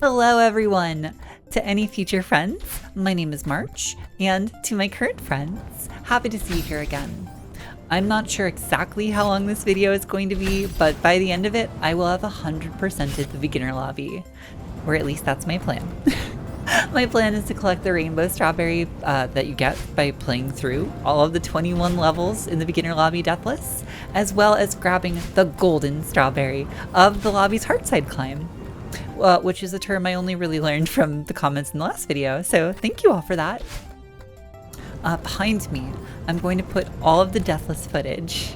Hello everyone! To any future friends, my name is March, and to my current friends, happy to see you here again. I'm not sure exactly how long this video is going to be, but by the end of it, I will have 100%ed the beginner lobby. Or at least that's my plan. My plan is to collect the rainbow strawberry that you get by playing through all of the 21 levels in the beginner lobby deathless, as well as grabbing the golden strawberry of the lobby's Heartside climb. Which is a term I only really learned from the comments in the last video, so thank you all for that. Behind me, I'm going to put all of the deathless footage.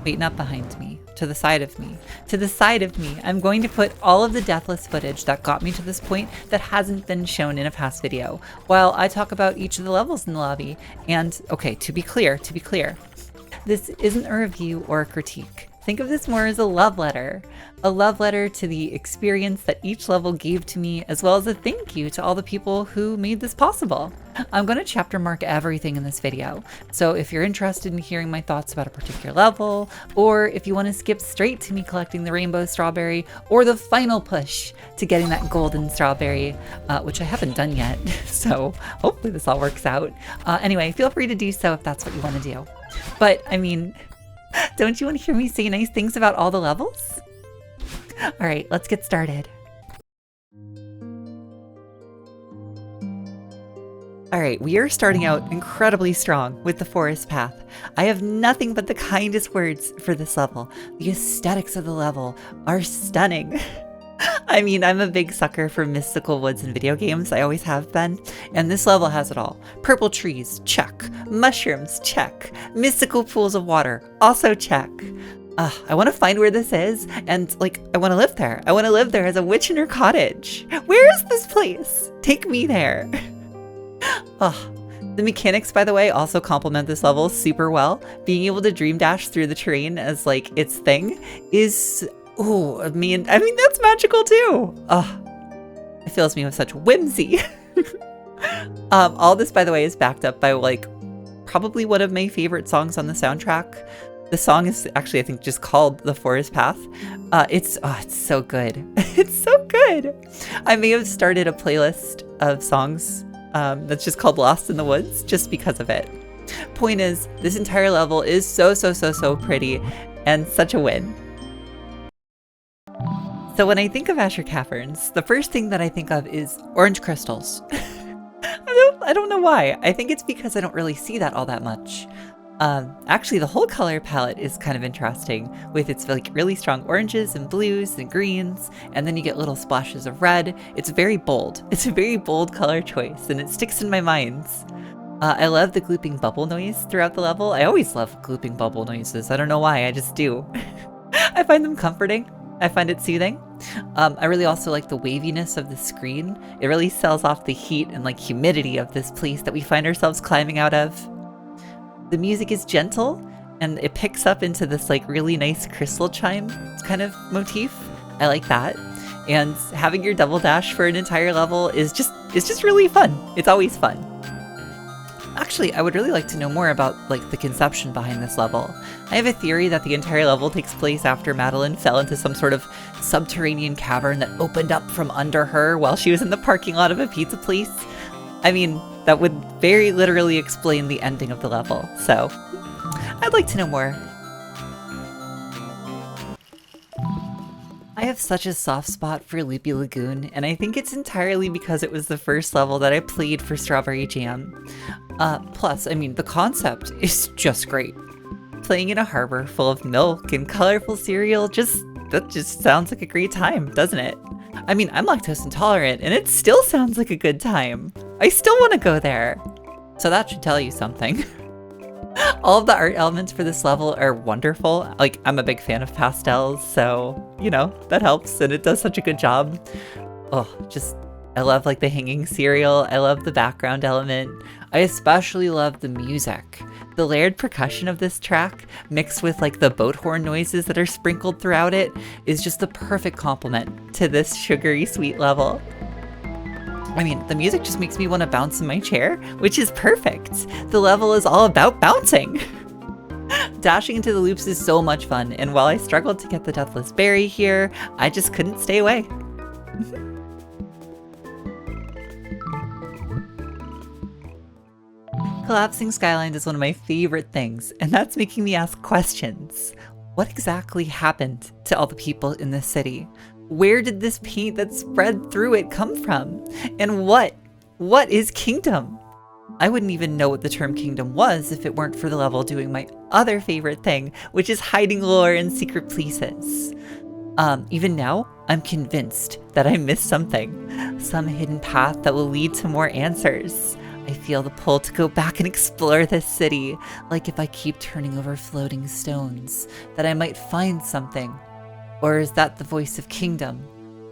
Wait, not behind me. To the side of me. To the side of me, I'm going to put all of the deathless footage that got me to this point that hasn't been shown in a past video, while I talk about each of the levels in the lobby. And, okay, to be clear, this isn't a review or a critique. Think of this more as a love letter to the experience that each level gave to me, as well as a thank you to all the people who made this possible. I'm going to chapter mark everything in this video, so if you're interested in hearing my thoughts about a particular level, or if you want to skip straight to me collecting the rainbow strawberry, or the final push to getting that golden strawberry, which I haven't done yet, so hopefully this all works out. Anyway, feel free to do so if that's what you want to do. But, I mean, don't you want to hear me say nice things about all the levels? All right, let's get started. All right, we are starting out incredibly strong with the forest path. I have nothing but the kindest words for this level. The aesthetics of the level are stunning. I mean, I'm a big sucker for mystical woods in video games. I always have been. And this level has it all. Purple trees, check. Mushrooms, check. Mystical pools of water, also check. I want to find where this is, and I want to live there. I want to live there as a witch in her cottage. Where is this place? Take me there. The mechanics, by the way, also complement this level super well. Being able to dream dash through the terrain as its thing is, I mean that's magical too. It fills me with such whimsy. All this, by the way, is backed up by probably one of my favorite songs on the soundtrack. The song is actually, I think, just called The Forest Path. It's so good. It's so good. I may have started a playlist of songs that's just called Lost in the Woods just because of it. Point is, this entire level is so pretty and such a win. So when I think of Azure Caverns, the first thing that I think of is orange crystals. I don't know why. I think it's because I don't really see that all that much. Actually, the whole color palette is kind of interesting, with its really strong oranges and blues and greens, and then you get little splashes of red. It's very bold. It's a very bold color choice, and it sticks in my mind. I love the glooping bubble noise throughout the level. I always love glooping bubble noises. I don't know why, I just do. I find them comforting. I find it soothing. I really also like the waviness of the screen. It really sells off the heat and humidity of this place that we find ourselves climbing out of. The music is gentle, and it picks up into this really nice crystal chime kind of motif. I like that. And having your double dash for an entire level is just really fun. It's always fun. Actually, I would really like to know more about the conception behind this level. I have a theory that the entire level takes place after Marchalan fell into some sort of subterranean cavern that opened up from under her while she was in the parking lot of a pizza place. I mean, that would very literally explain the ending of the level, so I'd like to know more. I have such a soft spot for Loopy Lagoon, and I think it's entirely because it was the first level that I played for Strawberry Jam. Plus, I mean, the concept is just great. Playing in a harbor full of milk and colorful cereal, that just sounds like a great time, doesn't it? I mean, I'm lactose intolerant, and it still sounds like a good time. I still want to go there. So that should tell you something. All of the art elements for this level are wonderful. I'm a big fan of pastels, so, that helps, and it does such a good job. I love the hanging cereal. I love the background element. I especially love the music. The layered percussion of this track, mixed with the boat horn noises that are sprinkled throughout it, is just the perfect complement to this sugary sweet level. I mean, the music just makes me want to bounce in my chair, which is perfect. The level is all about bouncing. Dashing into the loops is so much fun, and while I struggled to get the Deathless Berry here, I just couldn't stay away. Collapsing skylines is one of my favorite things, and that's making me ask questions. What exactly happened to all the people in this city? Where did this paint that spread through it come from? And what is kingdom? I wouldn't even know what the term kingdom was if it weren't for the level doing my other favorite thing, which is hiding lore in secret places. Even now, I'm convinced that I missed something. Some hidden path that will lead to more answers. I feel the pull to go back and explore this city, like if I keep turning over floating stones, that I might find something. Or is that the voice of kingdom,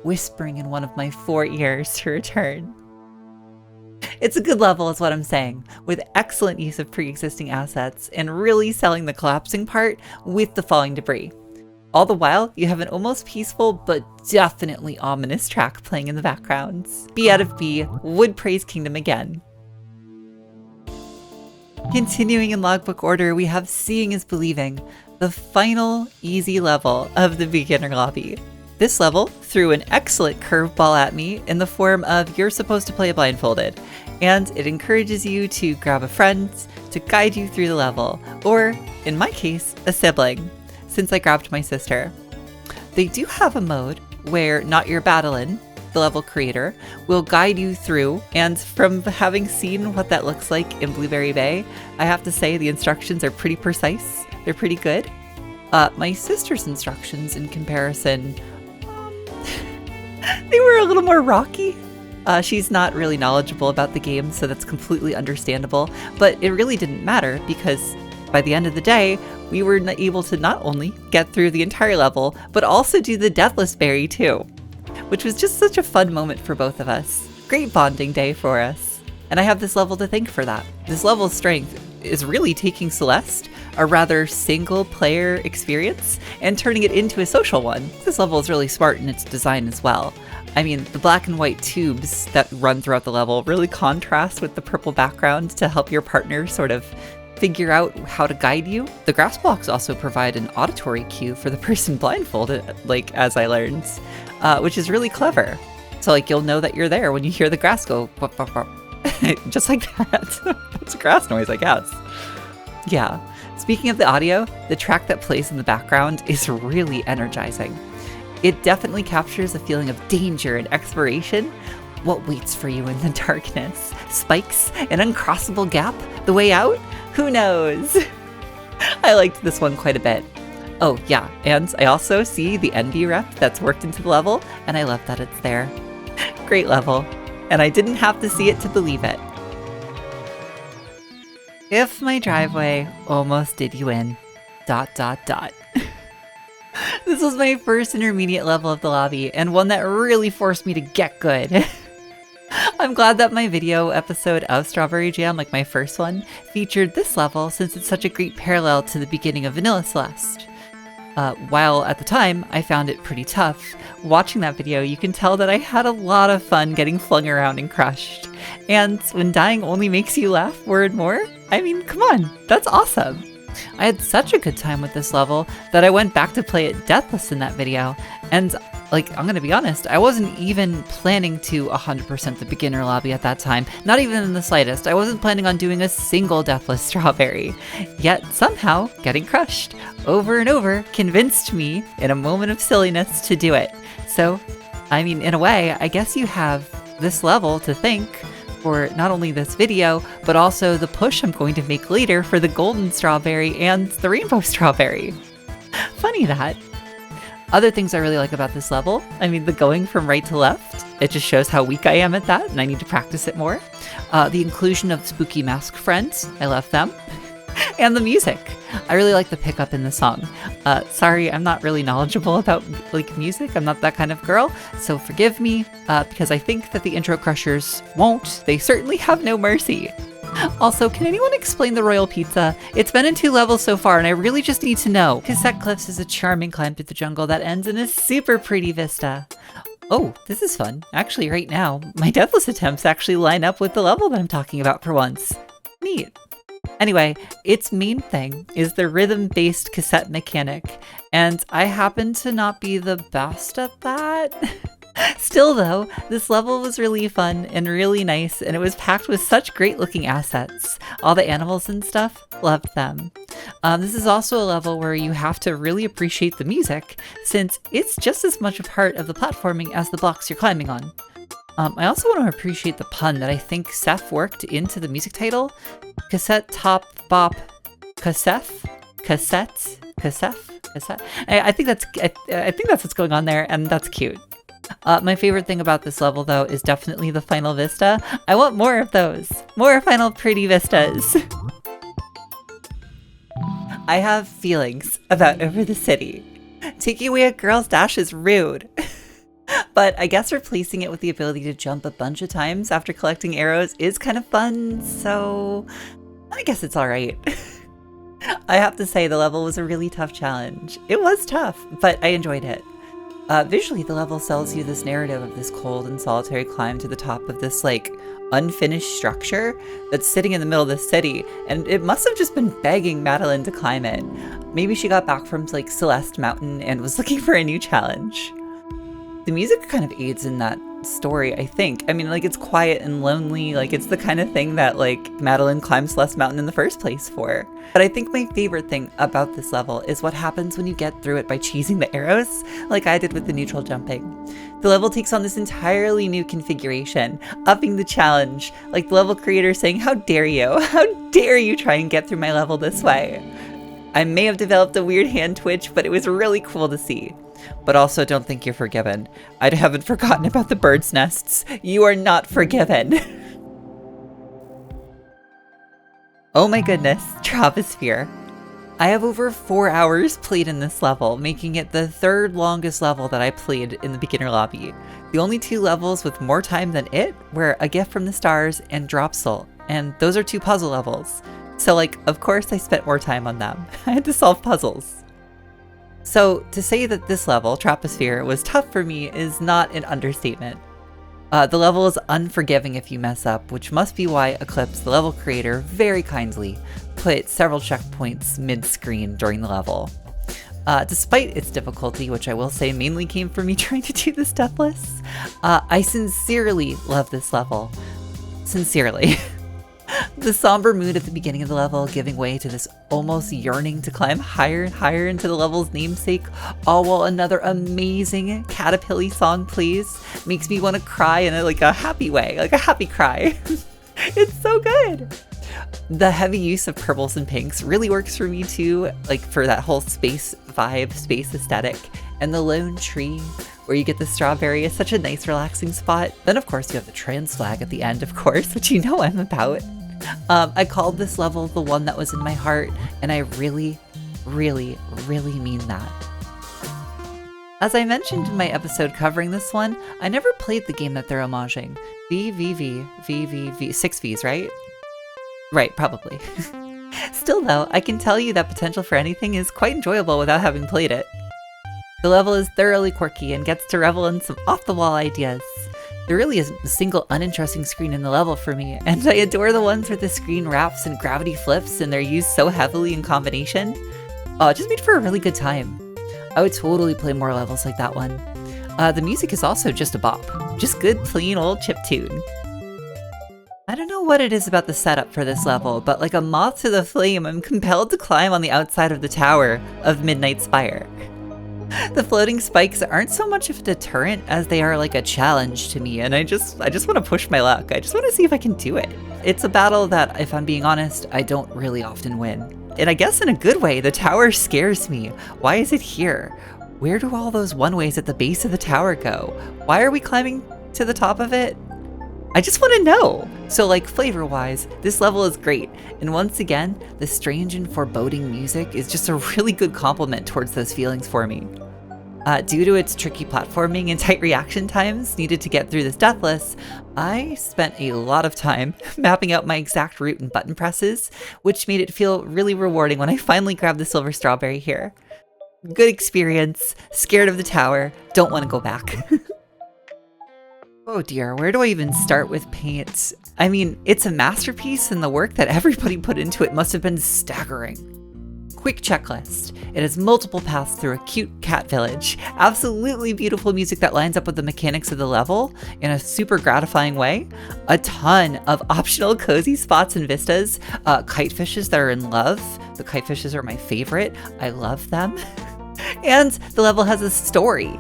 whispering in one of my 4 ears to return? It's a good level is what I'm saying, with excellent use of pre-existing assets and really selling the collapsing part with the falling debris. All the while, you have an almost peaceful but definitely ominous track playing in the background. B out of B would praise Kingdom again. Continuing in logbook order, we have Seeing is Believing, the final easy level of the beginner lobby. This level threw an excellent curveball at me in the form of you're supposed to play it blindfolded, and it encourages you to grab a friend to guide you through the level, or in my case, a sibling, since I grabbed my sister. They do have a mode where Not Your Battlein', the level creator, will guide you through, and from having seen what that looks like in Blueberry Bay, I have to say the instructions are pretty precise. They're pretty good. My sister's instructions in comparison, they were a little more rocky. She's not really knowledgeable about the game, so that's completely understandable, but it really didn't matter because by the end of the day, we were able to not only get through the entire level, but also do the Deathless Berry too, which was just such a fun moment for both of us. Great bonding day for us. And I have this level to thank for that. This level's strength is really taking Celeste, a rather single-player experience, and turning it into a social one. This level is really smart in its design as well. I mean, the black and white tubes that run throughout the level really contrast with the purple background to help your partner sort of figure out how to guide you. The grass blocks also provide an auditory cue for the person blindfolded, like as I learned, which is really clever. So like you'll know that you're there when you hear the grass go wop, wop, wop. Just like that. It's a grass noise, I guess. Yeah. Speaking of the audio, the track that plays in the background is really energizing. It definitely captures a feeling of danger and exploration. What waits for you in the darkness? Spikes? An uncrossable gap? The way out? Who knows? I liked this one quite a bit. Oh yeah, and I also see the NB rep that's worked into the level, and I love that it's there. Great level, and I didn't have to see it to believe it. If my driveway almost did you in, ... This was my first intermediate level of the lobby, and one that really forced me to get good. I'm glad that my video episode of Strawberry Jam, like my first one, featured this level since it's such a great parallel to the beginning of Vanilla Celeste. While at the time I found it pretty tough, watching that video you can tell that I had a lot of fun getting flung around and crushed. And when dying only makes you laugh more and more, I mean, come on, that's awesome! I had such a good time with this level that I went back to play it deathless in that video, and like, I'm gonna be honest, I wasn't even planning to 100% the beginner lobby at that time, not even in the slightest. I wasn't planning on doing a single deathless strawberry. Yet somehow, getting crushed over and over convinced me in a moment of silliness to do it. So, I mean, in a way, I guess you have this level to thank for not only this video, but also the push I'm going to make later for the golden strawberry and the rainbow strawberry. Funny that. Other things I really like about this level, I mean, the going from right to left, it just shows how weak I am at that, and I need to practice it more. The inclusion of spooky mask friends, I love them. And the music. I really like the pickup in the song. Sorry, I'm not really knowledgeable about like music. I'm not that kind of girl, so forgive me, because I think that the intro crushers won't. They certainly have no mercy. Also, can anyone explain the Royal Pizza? It's been in 2 levels so far, and I really just need to know. Cassette Cliffs is a charming climb through the jungle that ends in a super pretty vista. Oh, this is fun. Actually, right now, my deathless attempts actually line up with the level that I'm talking about for once. Neat. Anyway, its main thing is the rhythm-based cassette mechanic, and I happen to not be the best at that. Still though, this level was really fun and really nice, and it was packed with such great looking assets. All the animals and stuff, loved them. This is also a level where you have to really appreciate the music, since it's just as much a part of the platforming as the blocks you're climbing on. I also want to appreciate the pun that I think Seth worked into the music title. Cassette Top Bop Cassette? Cassette? I think that's what's going on there, and that's cute. My favorite thing about this level, though, is definitely the final vista. I want more of those. More final pretty vistas. I have feelings about Over the City. Taking away a girl's dash is rude. But I guess replacing it with the ability to jump a bunch of times after collecting arrows is kind of fun, so I guess it's alright. I have to say the level was a really tough challenge. It was tough, but I enjoyed it. Visually, the level sells you this narrative of this cold and solitary climb to the top of this, like, unfinished structure that's sitting in the middle of the city, and it must have just been begging Marchalan to climb it. Maybe she got back from, like, Celeste Mountain and was looking for a new challenge. The music kind of aids in that story, I think. I mean, like, it's quiet and lonely, like, it's the kind of thing that, like, Marchalan climbed Celeste Mountain in the first place for. But I think my favorite thing about this level is what happens when you get through it by cheesing the arrows, like I did with the neutral jumping. The level takes on this entirely new configuration, upping the challenge, like the level creator saying, "How dare you? How dare you try and get through my level this way?" I may have developed a weird hand twitch, but it was really cool to see. But also, don't think you're forgiven. I haven't forgotten about the bird's nests. You are not forgiven. Oh my goodness, Troposphere. I have over 4 hours played in this level, making it the third longest level that I played in the beginner lobby. The only 2 levels with more time than it were A Gift from the Stars and Dropzle, and those are 2 puzzle levels. So, like, of course I spent more time on them. I had to solve puzzles. So, to say that this level, Troposphere, was tough for me is not an understatement. The level is unforgiving if you mess up, which must be why Eclipse, the level creator, very kindly put several checkpoints mid-screen during the level. Despite its difficulty, which I will say mainly came from me trying to do this deathless, I sincerely love this level. Sincerely. The somber mood at the beginning of the level giving way to this almost yearning to climb higher and higher into the level's namesake, all while another amazing Caterpillar song plays, makes me want to cry in a happy way, like a happy cry. It's so good! The heavy use of purples and pinks really works for me too, like for that whole space vibe, space aesthetic, and the lone tree where you get the strawberry is such a nice relaxing spot. Then of course you have the trans flag at the end, of course, which you know I'm about. I called this level the one that was in my heart, and I really, really, really mean that. As I mentioned in my episode covering this one, I never played the game that they're homaging. VVV, 6 Vs, right? Right, probably. Still though, I can tell you that Potential for Anything is quite enjoyable without having played it. The level is thoroughly quirky and gets to revel in some off-the-wall ideas. There really isn't a single uninteresting screen in the level for me, and I adore the ones where the screen wraps and gravity flips and they're used so heavily in combination. Oh, it just made for a really good time. I would totally play more levels like that one. The music is also just a bop. Just good, plain old chiptune. I don't know what it is about the setup for this level, but like a moth to the flame, I'm compelled to climb on the outside of the tower of Midnight Spire. The floating spikes aren't so much of a deterrent as they are like a challenge to me, and I just want to push my luck. I just want to see if I can do it. It's a battle that, if I'm being honest, I don't really often win. And I guess in a good way, the tower scares me. Why is it here? Where do all those one-ways at the base of the tower go? Why are we climbing to the top of it? I just want to know! So like flavor-wise, this level is great, and once again, the strange and foreboding music is just a really good compliment towards those feelings for me. Due to its tricky platforming and tight reaction times needed to get through this deathless, I spent a lot of time mapping out my exact route and button presses, which made it feel really rewarding when I finally grabbed the silver strawberry here. Good experience, scared of the tower, don't want to go back. Oh dear, where do I even start with paint? I mean, it's a masterpiece and the work that everybody put into it must have been staggering. quick checklist. It has multiple paths through a cute cat village, absolutely beautiful music that lines up with the mechanics of the level in a super gratifying way, a ton of optional cozy spots and vistas, kitefishes that are in love. The kitefishes are my favorite. I love them. And the level has a story.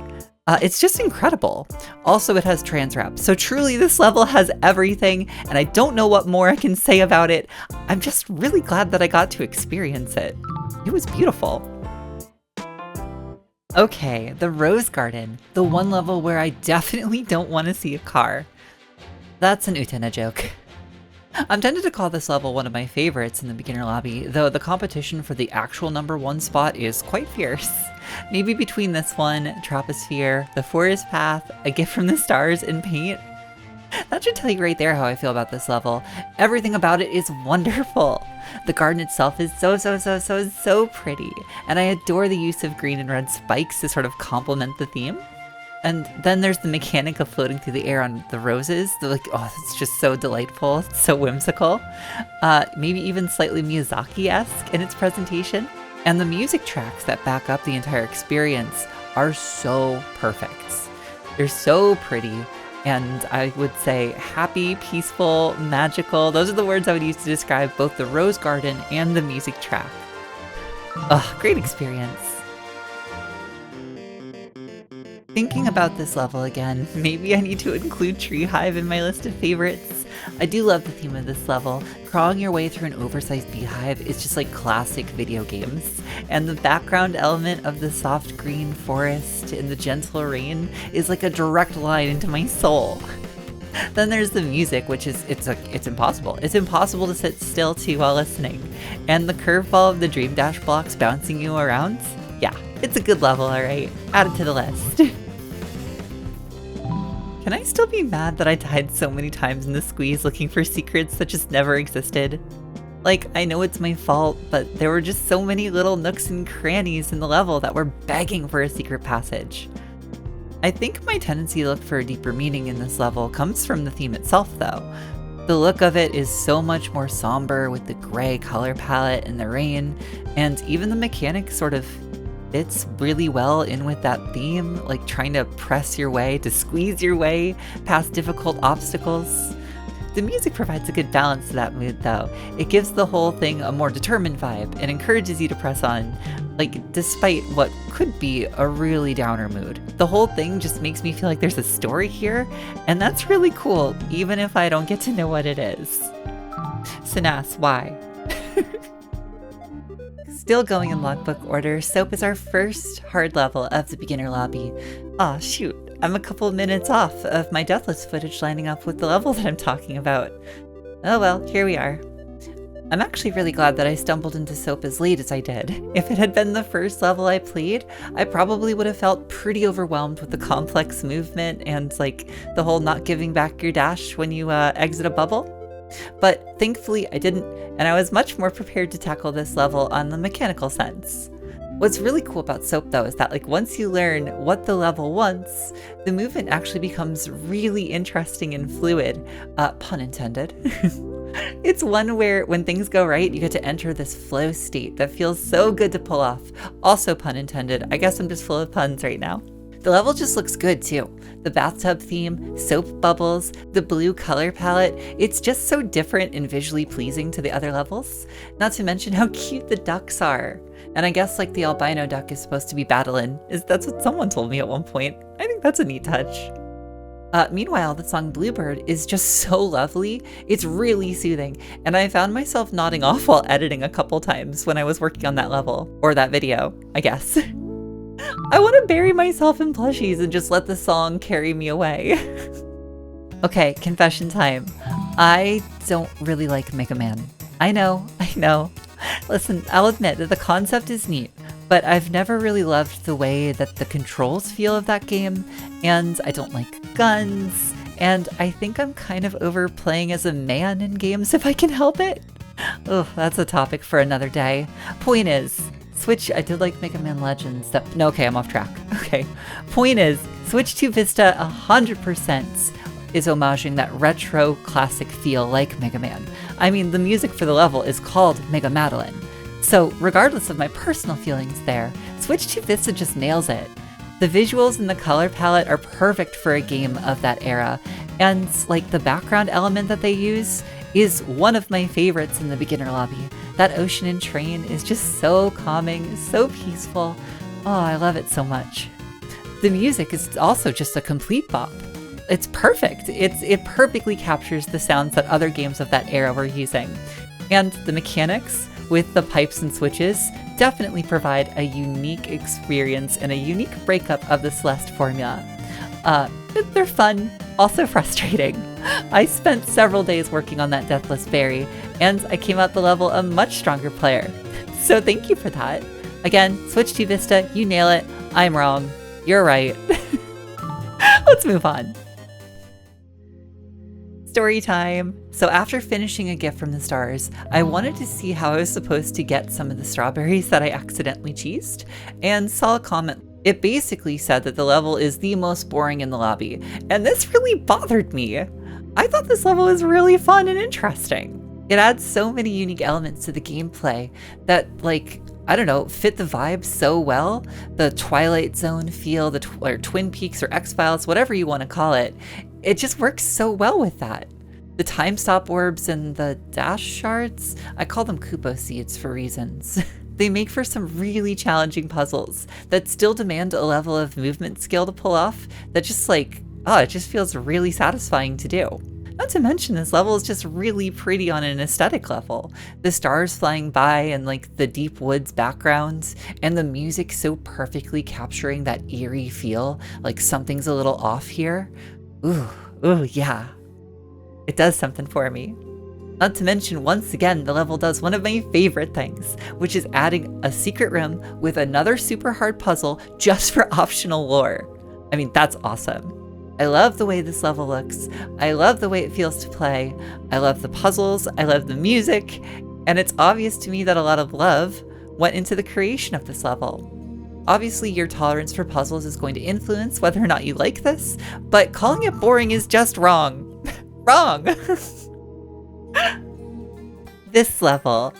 It's just incredible. Also, it has trans rap. So truly, this level has everything, and I don't know what more I can say about it. I'm just really glad that I got to experience it. It was beautiful. Okay, the Rose Garden, the one level where I definitely don't want to see a car. That's an Utena joke. I'm tempted to call this level one of my favorites in the beginner lobby, though the competition for the actual #1 spot is quite fierce. Maybe between this one, Troposphere, the Forest Path, A Gift from the Stars, and Paint. That should tell you right there how I feel about this level. Everything about it is wonderful. The garden itself is so pretty, and I adore the use of green and red spikes to sort of complement the theme. And then there's the mechanic of floating through the air on the roses. They're like, oh, it's just so delightful. It's so whimsical. Maybe even slightly Miyazaki-esque in its presentation. And the music tracks that back up the entire experience are so perfect. They're so pretty. And I would say happy, peaceful, magical. Those are the words I would use to describe both the Rose Garden and the music track. Ugh, great experience. Thinking about this level again, maybe I need to include Treehive in my list of favorites. I do love the theme of this level. Crawling your way through an oversized beehive is just like classic video games. And the background element of the soft green forest and the gentle rain is like a direct line into my soul. Then there's the music, which is, it's impossible. It's impossible to sit still to while listening. And the curveball of the Dream Dash blocks bouncing you around, yeah, it's a good level, alright. Add it to the list. Can I still be mad that I died so many times in the squeeze looking for secrets that just never existed? Like, I know it's my fault, but there were just so many little nooks and crannies in the level that were begging for a secret passage. I think my tendency to look for a deeper meaning in this level comes from the theme itself, though. The look of it is so much more somber with the gray color palette and the rain, and even the mechanic sort of fits really well in with that theme, like trying to press your way, to squeeze your way past difficult obstacles. The music provides a good balance to that mood though. It gives the whole thing a more determined vibe and encourages you to press on, like despite what could be a really downer mood. The whole thing just makes me feel like there's a story here, and that's really cool, even if I don't get to know what it is. Sinas, why? Still going in logbook order, Soap is our first hard level of the beginner lobby. Aw, shoot, I'm a couple of minutes off of my Deathless footage lining up with the level that I'm talking about. Oh well, here we are. I'm actually really glad that I stumbled into Soap as late as I did. If it had been the first level I played, I probably would have felt pretty overwhelmed with the complex movement and like the whole not giving back your dash when you exit a bubble. But thankfully I didn't, and I was much more prepared to tackle this level on the mechanical sense. What's really cool about Soap though is that like once you learn what the level wants, the movement actually becomes really interesting and fluid, pun intended. It's one where when things go right, you get to enter this flow state that feels so good to pull off. Also pun intended, I guess I'm just full of puns right now. The level just looks good too. The bathtub theme, soap bubbles, the blue color palette, it's just so different and visually pleasing to the other levels. Not to mention how cute the ducks are. And I guess like the albino duck is supposed to be Badalin. That's what someone told me at one point. I think that's a neat touch. Meanwhile, the song Bluebird is just so lovely. It's really soothing. And I found myself nodding off while editing a couple times when I was working on that level. Or that video, I guess. I want to bury myself in plushies and just let the song carry me away. Okay, confession time. I don't really like Mega Man. I know. Listen, I'll admit that the concept is neat, but I've never really loved the way that the controls feel of that game, and I don't like guns, and I think I'm kind of over playing as a man in games if I can help it. Oh, that's a topic for another day. Point is, I did like Mega Man Legends. No, okay, I'm off track. Okay. Point is, Switchtube Vista 100% is homaging that retro classic feel like Mega Man. I mean, the music for the level is called Mega Marchalan. So regardless of my personal feelings there, Switchtube Vista just nails it. The visuals and the color palette are perfect for a game of that era, and like the background element that they use is one of my favorites in the beginner lobby. That ocean and train is just so calming, so peaceful. Oh, I love it so much. The music is also just a complete bop. It's perfect. It perfectly captures the sounds that other games of that era were using. And the mechanics with the pipes and switches definitely provide a unique experience and a unique breakup of the Celeste formula. They're fun, also frustrating. I spent several days working on that Deathless Berry, and I came out the level a much stronger player. So thank you for that. Again, Switchtube Vista, you nail it. I'm wrong. You're right. Let's move on. Story time! So after finishing A Gift from the Stars, I wanted to see how I was supposed to get some of the strawberries that I accidentally cheesed, and saw a comment. It basically said that the level is the most boring in the lobby, and this really bothered me. I thought this level was really fun and interesting. It adds so many unique elements to the gameplay that, like, I don't know, fit the vibe so well. The Twilight Zone feel, or Twin Peaks or X-Files, whatever you want to call it. It just works so well with that. The time stop orbs and the dash shards, I call them Kupo seeds for reasons. They make for some really challenging puzzles that still demand a level of movement skill to pull off that just like, oh, it just feels really satisfying to do. Not to mention this level is just really pretty on an aesthetic level. The stars flying by and like the deep woods backgrounds and the music so perfectly capturing that eerie feel, like something's a little off here. Ooh, yeah. It does something for me. Not to mention, once again, the level does one of my favorite things, which is adding a secret room with another super hard puzzle just for optional lore. I mean, that's awesome. I love the way this level looks. I love the way it feels to play. I love the puzzles. I love the music. And it's obvious to me that a lot of love went into the creation of this level. Obviously, your tolerance for puzzles is going to influence whether or not you like this, but calling it boring is just wrong. Wrong! This level.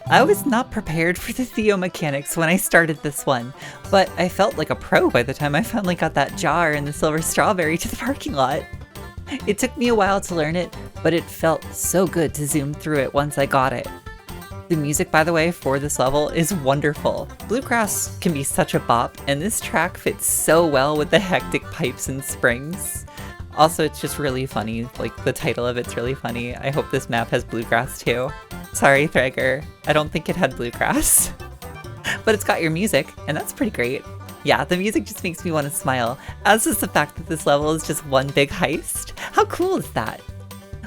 I was not prepared for the Theo mechanics when I started this one, but I felt like a pro by the time I finally got that jar and the silver strawberry to the parking lot. It took me a while to learn it, but it felt so good to zoom through it once I got it. The music, by the way, for this level is wonderful. Bluegrass can be such a bop, and this track fits so well with the hectic pipes and springs. Also, it's just really funny, like the title of it's really funny. I hope this map has bluegrass too. Sorry, Threger, I don't think it had bluegrass. But it's got your music, and that's pretty great. Yeah, the music just makes me want to smile, as is the fact that this level is just one big heist. How cool is that?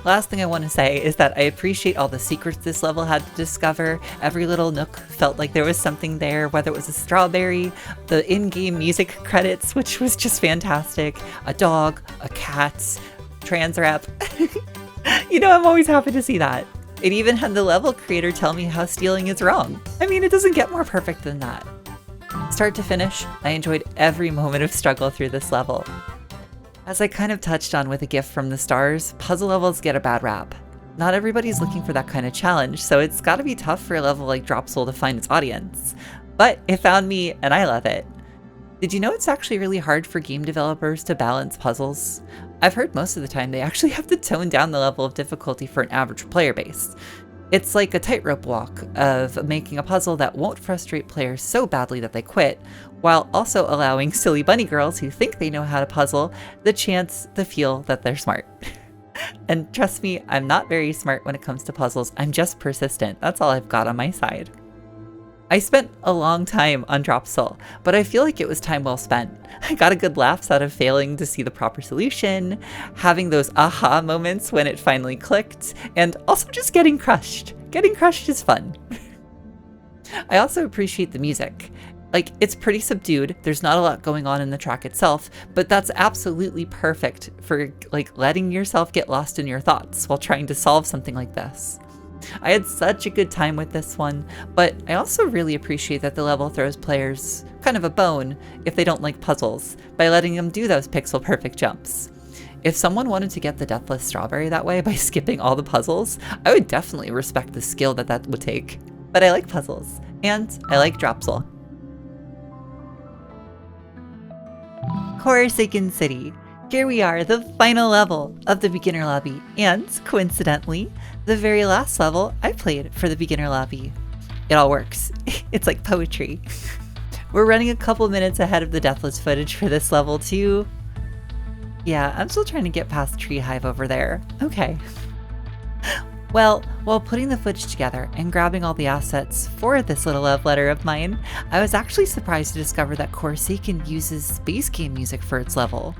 Last thing I want to say is that I appreciate all the secrets this level had to discover. Every little nook felt like there was something there, whether it was a strawberry, the in-game music credits, which was just fantastic, a dog, a cat, trans rep. You know, I'm always happy to see that. It even had the level creator tell me how stealing is wrong. I mean, it doesn't get more perfect than that. Start to finish, I enjoyed every moment of struggle through this level. As I kind of touched on with A Gift from the Stars, puzzle levels get a bad rap. Not everybody's looking for that kind of challenge, so it's gotta be tough for a level like Dropzle to find its audience. But it found me, and I love it. Did you know it's actually really hard for game developers to balance puzzles? I've heard most of the time they actually have to tone down the level of difficulty for an average player base. It's like a tightrope walk of making a puzzle that won't frustrate players so badly that they quit, while also allowing silly bunny girls who think they know how to puzzle the chance to feel that they're smart. And trust me, I'm not very smart when it comes to puzzles, I'm just persistent. That's all I've got on my side. I spent a long time on Dropzle, but I feel like it was time well spent. I got a good laughs out of failing to see the proper solution, having those aha moments when it finally clicked, and also just getting crushed. Getting crushed is fun. I also appreciate the music. Like, it's pretty subdued, there's not a lot going on in the track itself, but that's absolutely perfect for like letting yourself get lost in your thoughts while trying to solve something like this. I had such a good time with this one, but I also really appreciate that the level throws players kind of a bone if they don't like puzzles by letting them do those pixel perfect jumps. If someone wanted to get the Deathless Strawberry that way by skipping all the puzzles, I would definitely respect the skill that would take. but I like puzzles, and I like Dropzle. Coresaken City. Here we are, the final level of the beginner lobby, and coincidentally, the very last level I played for the beginner lobby. It all works. It's like poetry. We're running a couple minutes ahead of the deathless footage for this level too. Yeah, I'm still trying to get past Treehive over there. Okay. Well, while putting the footage together and grabbing all the assets for this little love letter of mine, I was actually surprised to discover that Coresaken uses space game music for its level.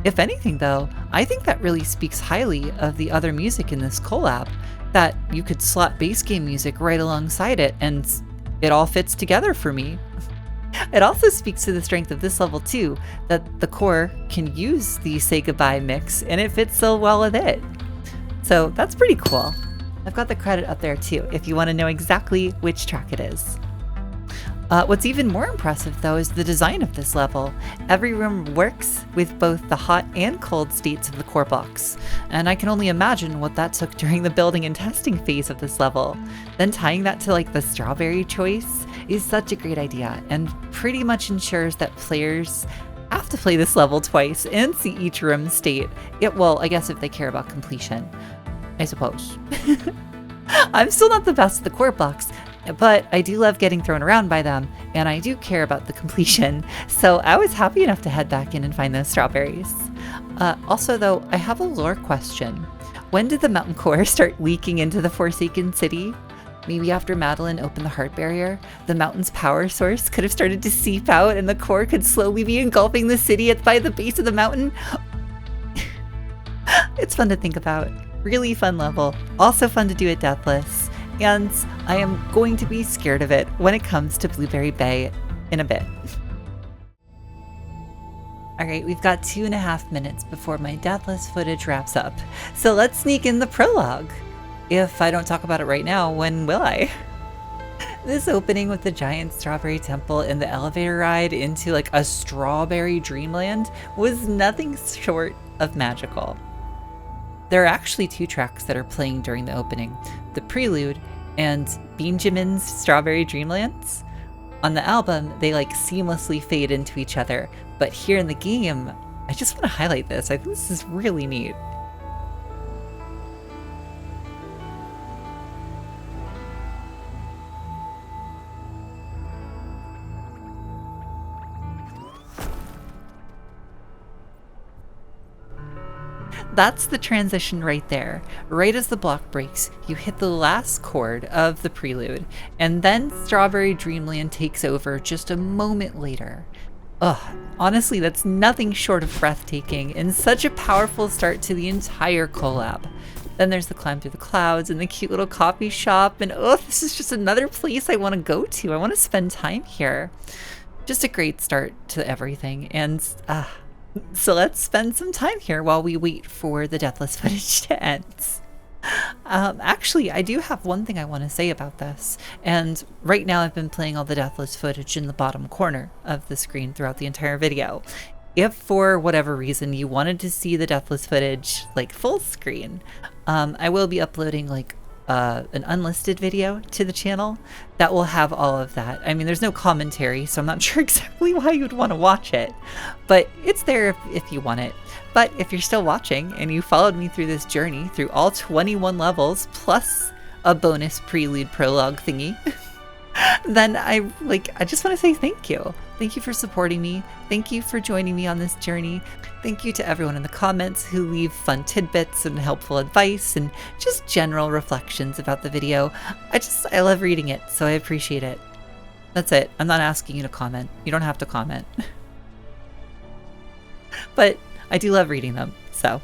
If anything though, I think that really speaks highly of the other music in this collab, that you could slot base game music right alongside it and it all fits together for me. It also speaks to the strength of this level too, that the core can use the Say Goodbye mix and it fits so well with it. So that's pretty cool. I've got the credit up there too, if you want to know exactly which track it is. What's even more impressive though is the design of this level. Every room works with both the hot and cold states of the core blocks, and I can only imagine what that took during the building and testing phase of this level. Then tying that to like the strawberry choice is such a great idea, and pretty much ensures that players have to play this level twice and see each room state. Well, I guess if they care about completion, I suppose. I'm still not the best at the core blocks, but I do love getting thrown around by them, and I do care about the completion, so I was happy enough to head back in and find those strawberries. Also though, I have a lore question. When did the mountain core start leaking into the Forsaken City? Maybe after Marchalan opened the heart barrier, the mountain's power source could have started to seep out and the core could slowly be engulfing the city by the base of the mountain? It's fun to think about. Really fun level. Also fun to do at Deathless. And I am going to be scared of it when it comes to Blueberry Bay in a bit. Alright, we've got 2.5 minutes before my Deathless footage wraps up. So let's sneak in the prologue. If I don't talk about it right now, when will I? This opening with the giant strawberry temple and the elevator ride into like a strawberry dreamland was nothing short of magical. There are actually 2 tracks that are playing during the opening, the Prelude and Benjamin's Strawberry Dreamlands. On the album, they like seamlessly fade into each other, but here in the game, I just want to highlight this. I think this is really neat. That's the transition right there. Right as the block breaks, you hit the last chord of the prelude, and then Strawberry Dreamland takes over just a moment later. Ugh, honestly, that's nothing short of breathtaking, and such a powerful start to the entire collab. Then there's the climb through the clouds and the cute little coffee shop, and oh, this is just another place I want to go to. I want to spend time here. Just a great start to everything, and so let's spend some time here while we wait for the Deathless footage to end. Actually, I do have one thing I want to say about this, and right now I've been playing all the Deathless footage in the bottom corner of the screen throughout the entire video. If for whatever reason you wanted to see the Deathless footage like full screen, I will be uploading like an unlisted video to the channel that will have all of that. I mean, there's no commentary, so I'm not sure exactly why you'd want to watch it, but it's there if you want it. But if you're still watching and you followed me through this journey through all 21 levels plus a bonus prelude prologue thingy, then I just want to say thank you. Thank you for supporting me. Thank you for joining me on this journey. Thank you to everyone in the comments who leave fun tidbits and helpful advice and just general reflections about the video. I love reading it, so I appreciate it. That's it. I'm not asking you to comment. You don't have to comment. But I do love reading them, so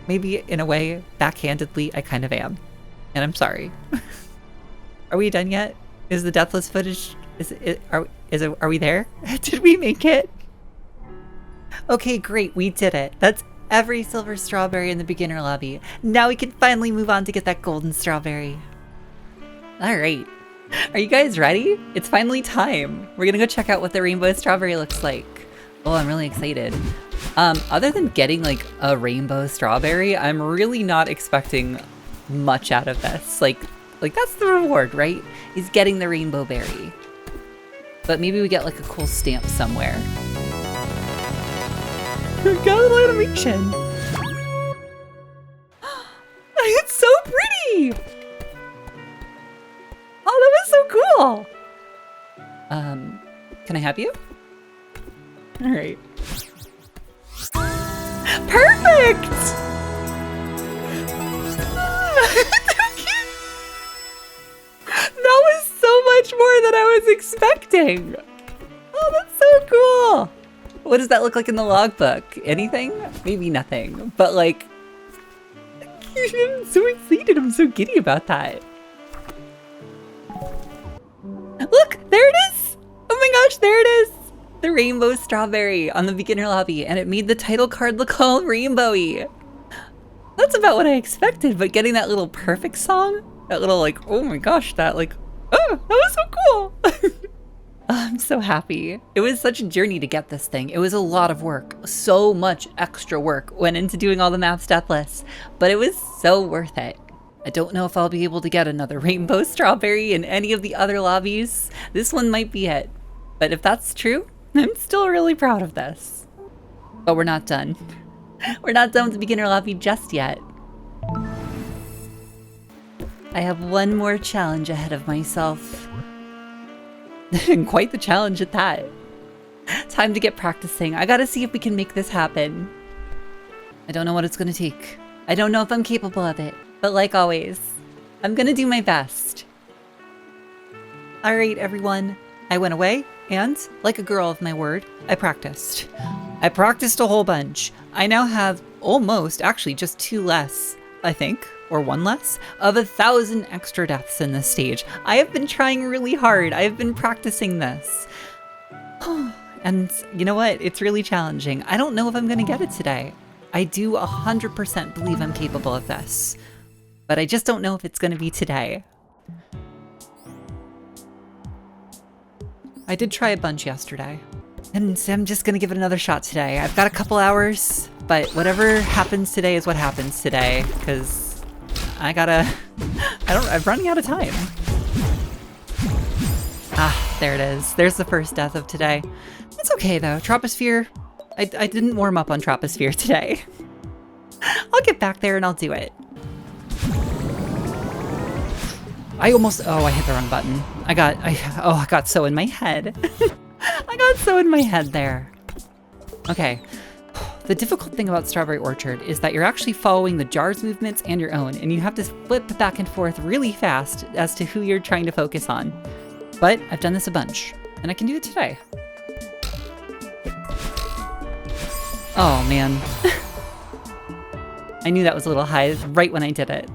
maybe in a way, backhandedly, I kind of am. And I'm sorry. Are we done yet? Is the Deathless footage, are we there? Did we make it? Okay, great, we did it. That's every silver strawberry in the beginner lobby. Now we can finally move on to get that golden strawberry. All right, are you guys ready? It's finally time. We're gonna go check out what the rainbow strawberry looks like. Oh, I'm really excited. Other than getting like a rainbow strawberry, I'm really not expecting much out of this. Like, Like, that's the reward, right? Is getting the rainbow berry. But maybe we get like a cool stamp somewhere. Got a little animation. It's so pretty! Oh, that was so cool! Can I have you? All right. Perfect! That was so much more than I was expecting. Oh, that's so cool. What does that look like in the logbook? Anything? Maybe nothing, but like, I'm so excited. I'm so giddy about that. Look, there it is. Oh my gosh, there it is. The rainbow strawberry on the beginner lobby, and it made the title card look all rainbowy. That's about what I expected, but getting that little perfect song, that little like, oh my gosh, that like, oh, that was so cool. I'm so happy. It was such a journey to get this thing. It was a lot of work. So much extra work went into doing all the map step lists, but it was so worth it. I don't know if I'll be able to get another rainbow strawberry in any of the other lobbies. This one might be it. But if that's true, I'm still really proud of this. But we're not done. We're not done with the beginner lobby just yet. I have one more challenge ahead of myself. And quite the challenge at that. Time to get practicing. I gotta see if we can make this happen. I don't know what it's gonna take. I don't know if I'm capable of it. But like always, I'm gonna do my best. Alright everyone, I went away and, like a girl of my word, I practiced. I practiced a whole bunch. I now have almost, actually just 2 less, I think, or 1 less, of 1,000 extra deaths in this stage. I have been trying really hard. I have been practicing this. And you know what? It's really challenging. I don't know if I'm gonna get it today. I do 100% believe I'm capable of this. But I just don't know if it's gonna be today. I did try a bunch yesterday. And I'm just gonna give it another shot today. I've got a couple hours, but whatever happens today is what happens today, because I'm running out of time. Ah, there it is. There's the first death of today. It's okay though, Troposphere. I didn't warm up on Troposphere today. I'll get back there and I'll do it. I hit the wrong button. I got so in my head. I got so in my head there. Okay. The difficult thing about Strawberry Orchard is that you're actually following the jar's movements and your own, and you have to flip back and forth really fast as to who you're trying to focus on. But I've done this a bunch, and I can do it today. Oh man. I knew that was a little high right when I did it.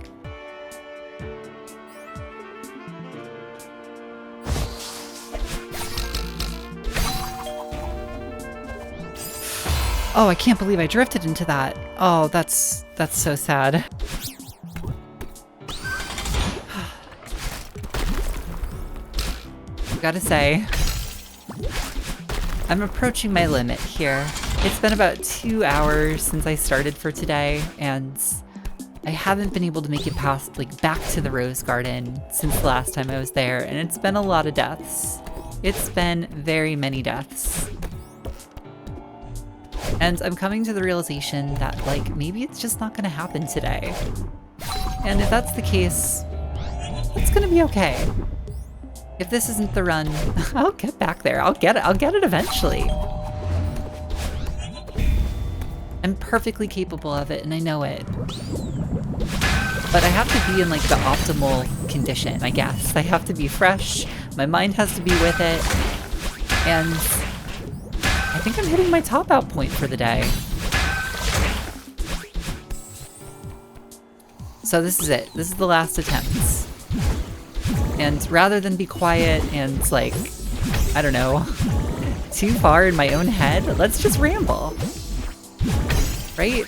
Oh, I can't believe I drifted into that. Oh, that's so sad. Gotta say, I'm approaching my limit here. It's been about 2 hours since I started for today, and I haven't been able to make it past, like, back to the Rose Garden since the last time I was there, and it's been a lot of deaths. It's been very many deaths. And I'm coming to the realization that, like, maybe it's just not gonna happen today. And if that's the case, it's gonna be okay. If this isn't the run, I'll get back there. I'll get it eventually. I'm perfectly capable of it, and I know it. But I have to be in, like, the optimal condition, I guess. I have to be fresh, my mind has to be with it, and I think I'm hitting my top out point for the day. So this is it. This is the last attempt. And rather than be quiet and, like, I don't know, too far in my own head, let's just ramble. Right?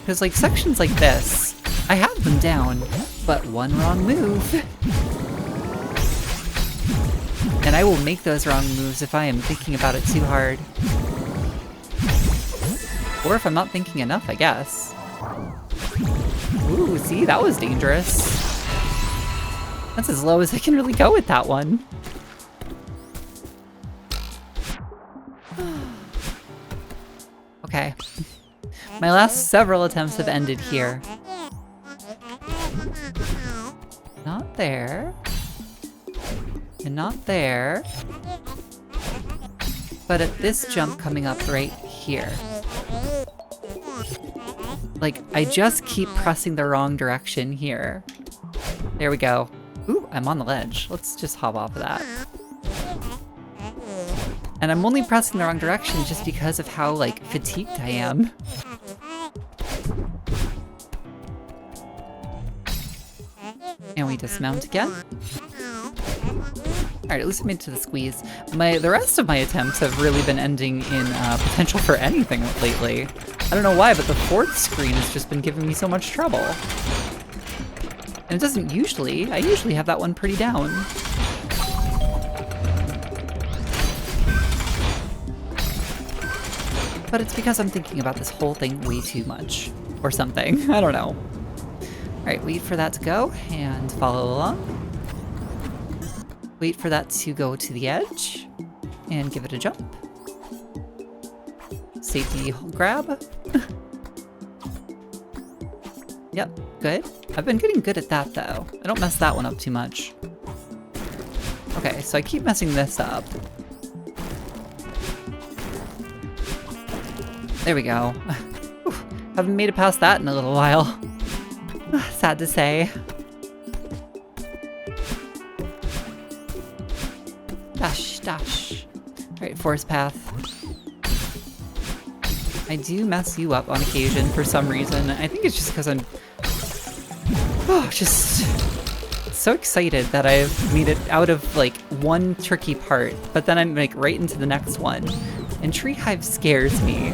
Because, like, sections like this, I have them down, but one wrong move. And I will make those wrong moves if I am thinking about it too hard. Or if I'm not thinking enough, I guess. Ooh, see, that was dangerous. That's as low as I can really go with that one. Okay. My last several attempts have ended here. Not there. And not there. But at this jump coming up right here. Like, I just keep pressing the wrong direction here. There we go. Ooh, I'm on the ledge. Let's just hop off of that. And I'm only pressing the wrong direction just because of how, like, fatigued I am. And we dismount again. Alright, at least I made it to the squeeze. The rest of my attempts have really been ending in potential for anything lately. I don't know why, but the fourth screen has just been giving me so much trouble. And it doesn't usually. I usually have that one pretty down. But it's because I'm thinking about this whole thing way too much. Or something. I don't know. Alright, wait for that to go and follow along. Wait for that to go to the edge and give it a jump. Safety grab. Yep, good. I've been getting good at that though. I don't mess that one up too much. Okay, so I keep messing this up. There we go. Whew, haven't made it past that in a little while. Sad to say. Dash, dash. Alright, forest path. I do mess you up on occasion for some reason. I think it's just because I'm just so excited that I've made it out of like one tricky part, but then I'm like right into the next one. And Treehive scares me.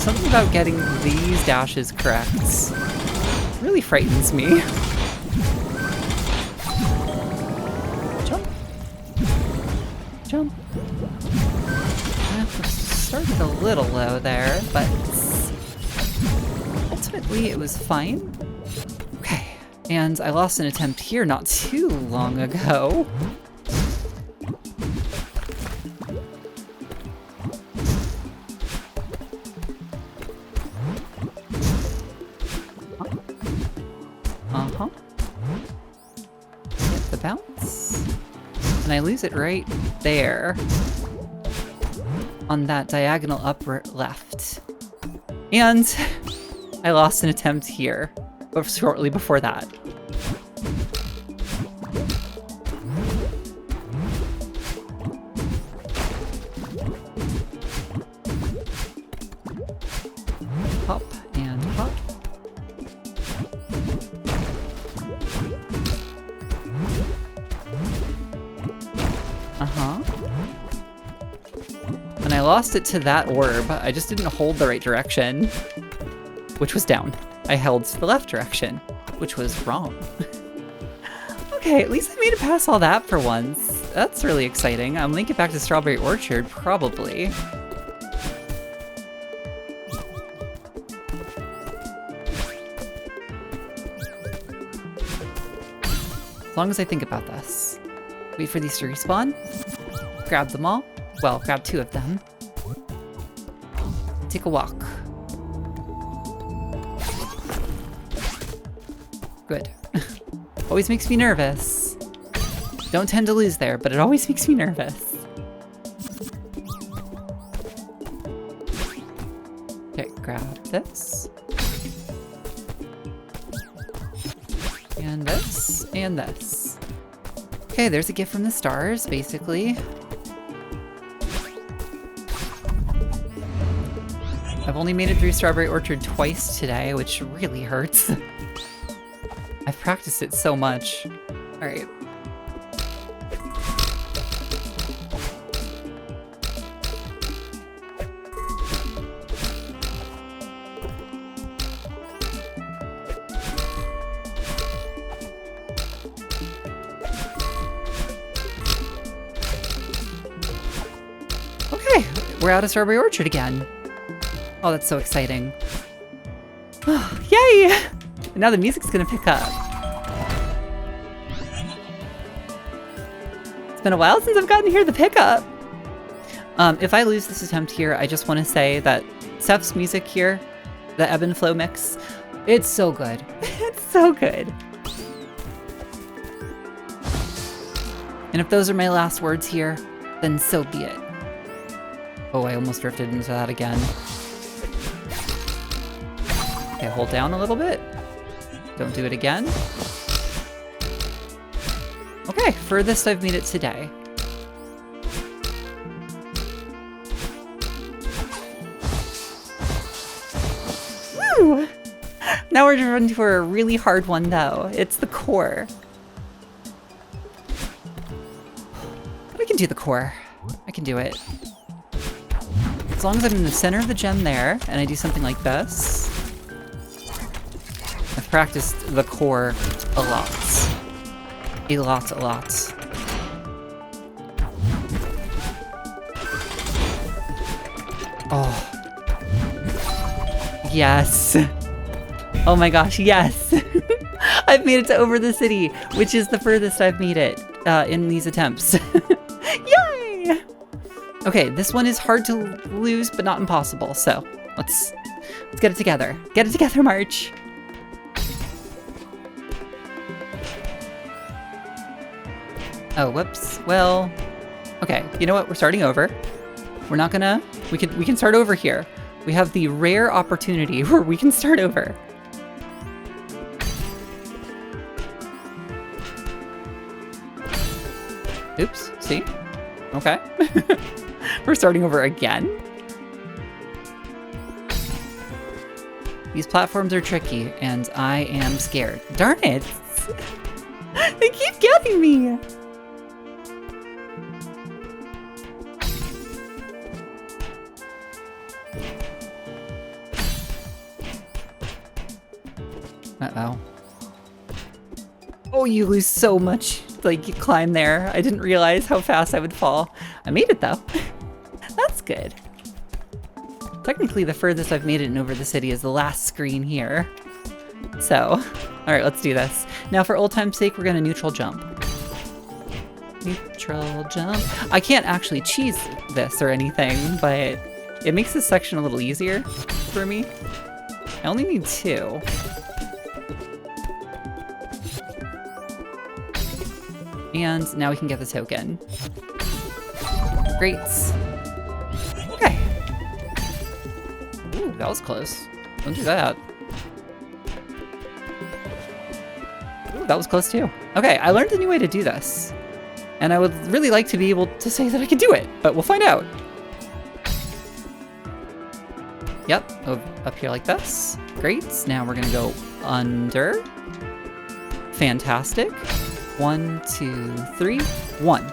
Something about getting these dashes correct really frightens me. Jump. Jump. Started a little low there, but ultimately it was fine. Okay, and I lost an attempt here not too long ago. Uh-huh. Get the bounce. And I lose it right there. On that diagonal upper left. And I lost an attempt here, but shortly before that. Hop and hop. Uh-huh. And I lost it to that orb. I just didn't hold the right direction, which was down. I held the left direction, which was wrong. Okay, at least I made it past all that for once. That's really exciting. I'll make it back to Strawberry Orchard, probably. As long as I think about this. Wait for these to respawn. Grab them all. Well, grab two of them. Take a walk. Good. Always makes me nervous. Don't tend to lose there, but it always makes me nervous. Okay, grab this. And this, and this. Okay, there's a gift from the stars, basically. I've only made it through Strawberry Orchard twice today, which really hurts. I've practiced it so much. Alright. Okay, we're out of Strawberry Orchard again. Oh, that's so exciting. Yay! Now the music's gonna pick up. It's been a while since I've gotten to hear the pickup. If I lose this attempt here, I just want to say that Steph's music here, the ebb and flow mix, it's so good. It's so good. And if those are my last words here, then so be it. Oh, I almost drifted into that again. Okay, hold down a little bit. Don't do it again. Okay, furthest I've made it today. Woo! Now we're running to a really hard one though. It's the core. But I can do the core. I can do it. As long as I'm in the center of the gem there, and I do something like this. I've practiced the core a lot. A lot. Oh. Yes. Oh my gosh, yes. I've made it to over the city, which is the furthest I've made it in these attempts. Yay! Okay, this one is hard to lose, but not impossible. So let's get it together. Get it together, March. Oh, whoops. Well, okay. You know what? We're starting over. We're not gonna. We can start over here. We have the rare opportunity where we can start over. Oops. See? Okay. We're starting over again. These platforms are tricky, and I am scared. Darn it! They keep getting me! Uh-oh. Oh, you lose so much, like, you climb there. I didn't realize how fast I would fall. I made it, though. That's good. Technically, the furthest I've made it in over the city is the last screen here. So, alright, let's do this. Now, for old time's sake, we're gonna neutral jump. Neutral jump. I can't actually cheese this or anything, but it makes this section a little easier for me. I only need 2. And now we can get the token. Great. Okay. Ooh, that was close. Don't do that. Ooh, that was close too. Okay, I learned a new way to do this. And I would really like to be able to say that I can do it, but we'll find out. Yep, up here like this. Great, now we're gonna go under. Fantastic. 1, 2, 3, 1.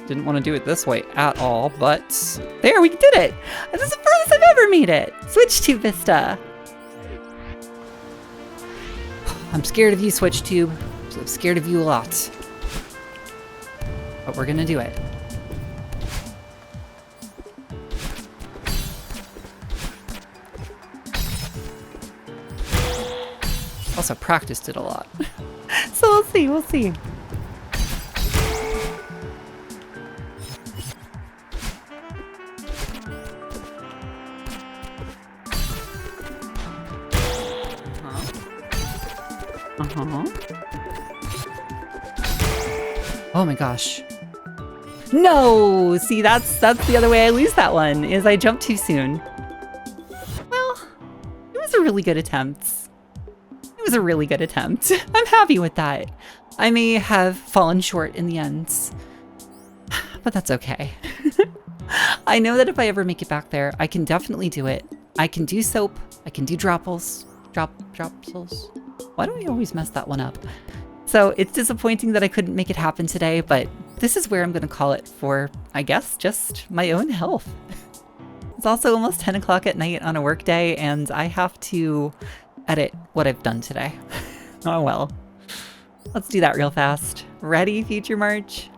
Didn't want to do it this way at all, but there, we did it! This is the furthest I've ever made it! Switchtube Vista! I'm scared of you, Switchtube. I'm scared of you a lot. But we're gonna do it. Also practiced it a lot. So we'll see. Oh my gosh. No! See, that's the other way I lose that one, is I jump too soon. Well, it was a really good attempt. It was a really good attempt. I'm happy with that. I may have fallen short in the end, but that's okay. I know that if I ever make it back there, I can definitely do it. I can do soap. I can do dropzles. Dropzles. Why do I always mess that one up? So it's disappointing that I couldn't make it happen today, but this is where I'm going to call it for, I guess, just my own health. It's also almost 10 o'clock at night on a work day, and I have to edit what I've done today. Oh well. Let's do that real fast. Ready, Future March?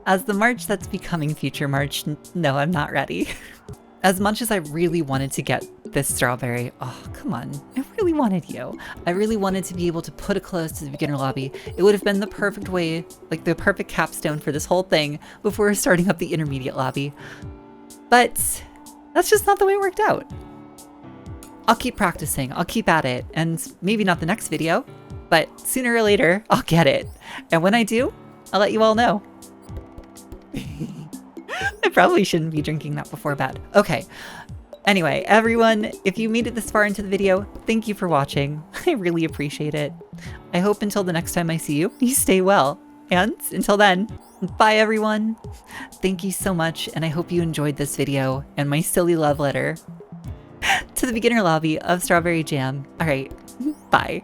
As the March that's becoming future March, no, I'm not ready. As much as I really wanted to get this strawberry, oh, come on, I really wanted you. I really wanted to be able to put a close to the beginner lobby. It would have been the perfect way, like the perfect capstone for this whole thing before starting up the intermediate lobby. But that's just not the way it worked out. I'll keep practicing, I'll keep at it, and maybe not the next video, but sooner or later, I'll get it. And when I do, I'll let you all know. I probably shouldn't be drinking that before bed. Okay. Anyway, everyone, if you made it this far into the video, thank you for watching. I really appreciate it. I hope until the next time I see you, you stay well. And until then, bye everyone. Thank you so much, and I hope you enjoyed this video and my silly love letter to the beginner lobby of Strawberry Jam. All right, bye.